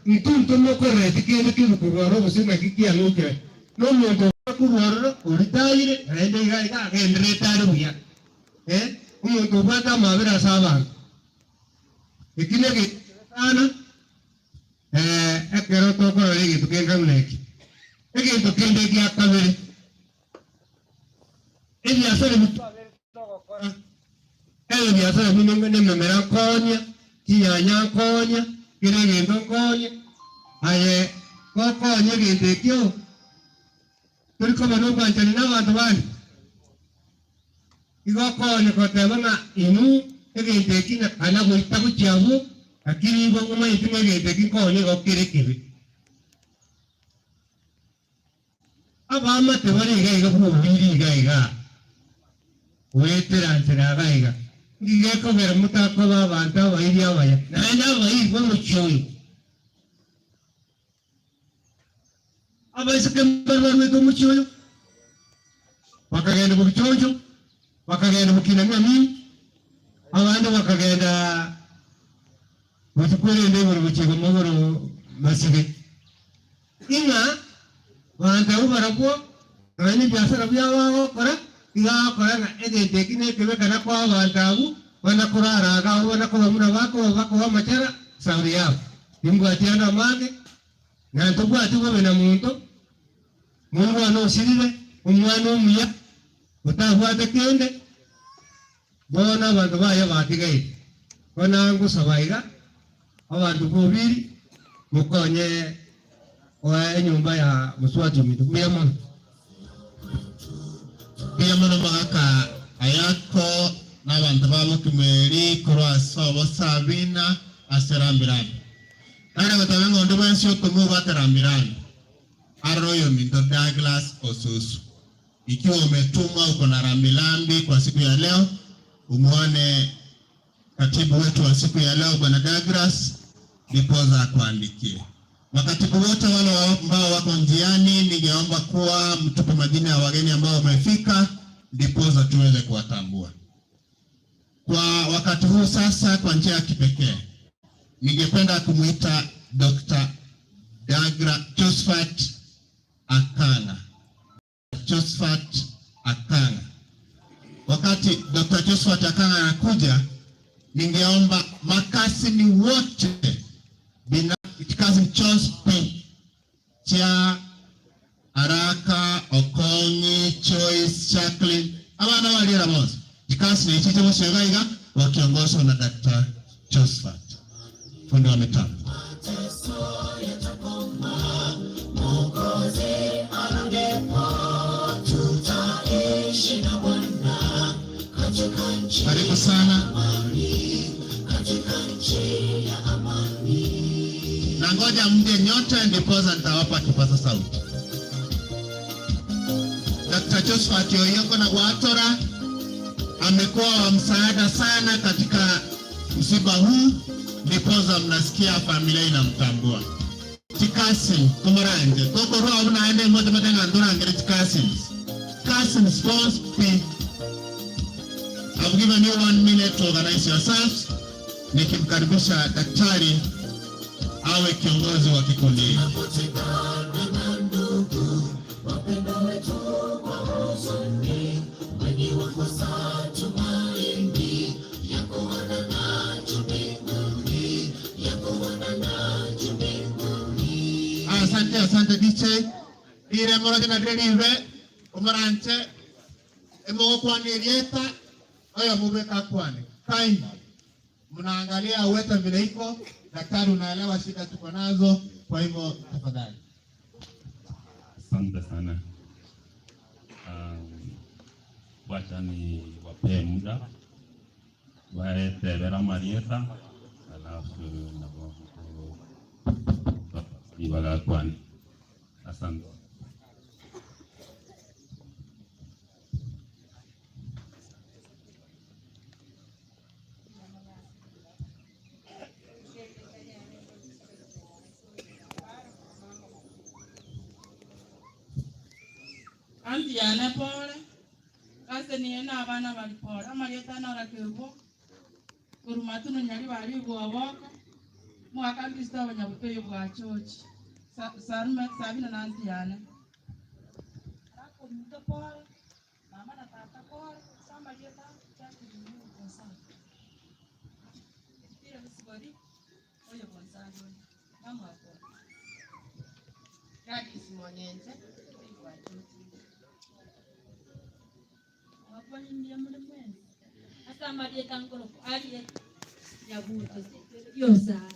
Itunto no correte que kuroro busina kiki aluke. No monto kuroro uritaire ende ga endretaro ya. Umuntu bata mabira saba. Ikile ke ana ekero to ko rege to kenga mleki. Ege to kende ki akabere. Ebi asore mutu to kora. Ebi asore minongene memera konya, kianya konya. Kile ndo konya aye konya gende kyo tuliko bano banjani na bantu bani iko konya kotebana inu egende kina kana goita kuchabu akiri ngo ngoma itinga gende kikonya gokire kibi abama tebari gaiga bubiri gaiga wetera ntera gaiga ngigeko bera mutako babantu abayiri abaya nanya abayiri bo mucyoyo abayise kembarwa mweto mucyoyo bakagenda mu biconjo bakagenda mu kinamami abandi bakagenda batukore ndeboro bukigo maboro masige inga banta ubarako kandi byasara byawaho kora iga kora na egende kine kebekana kwa bantabu wana kurara ga wana ko bamuna bako bamachara sauri yao nimgo atiana mage na ntubu atugo bena muntu mungu anosirire umwana umuya utavuate kende bona bantu baya batigaye bona ngusabaiga abantu bobiri mukonye wa nyumba ya muswati mitu miyamana maka ayako n'abantu babo kimeri kurasa basabina aserambirana ara batabengo ndo bansi ko ngo batarambirana aroyo minto Douglas Osusu ikiwa umetumwa uko na rambilambi kwa siku ya leo umuone katibu wetu wa siku ya leo bwana Douglas nipoza akuandikie makatibu wote wale ambao wako njiani ningeomba kuwa mtupe majina ya wageni ambao wamefika ndipoza tuweze kuwatambua. Kwa wakati huu sasa kwa njia ya kipekee ningependa kumuita Dr. Josephat Akanga. Josephat Akanga. Wakati Dr. Josephat Akanga anakuja ningeomba makasini wote Cousin Chospe Chia Araka Okonyi Choice Jacqueline abana walira mose ikasini ichiche mosegaiga wakiongozwa na Dr. Josephat fundi wa mitambo. Karibu sana. Na ngoja mje nyote ndipoza nitawapa kipaza sauti. Dr. Josephat Oyoko na Gwatora amekuwa wa msaada sana katika msiba huu ndipoza mnasikia familia inamtambua. Tikasi kumuranje koko roho unaende moja matenga ndura ngere tikasi. Cousin sponsor I've given you 1 minute to organize yourselves. Nikimkaribisha daktari awe kiongozi wa kikundi. Asante dice ire moroja na derive umaranche emogo kwani elieta oyo mubeka kwani kind mnaangalia uweta vile iko daktari unaelewa shida tuko nazo kwa hivyo tafadhali. Asante sana. Wacha ni wape muda waetebera Marieta alafu na ibaga kwani. Asante. Anti yana pole, kase ni ena abana bali pole, Marieta na rakebo, kurumatu no nyali bali bwaboko, mwaka Kristo abanyabutoyo bwa chochi. Sabina na anti yana. Ako muda pole. Mama na tata pole. Sama dia tahu chati dulu konsal. Kira msibari. Oyo konsal. Mama ako. Kaki simonyenze. Kwa chochi. Wapo ni mbia mule mwenye. Asa madia kankolo. Ali ya buto. Yo sana.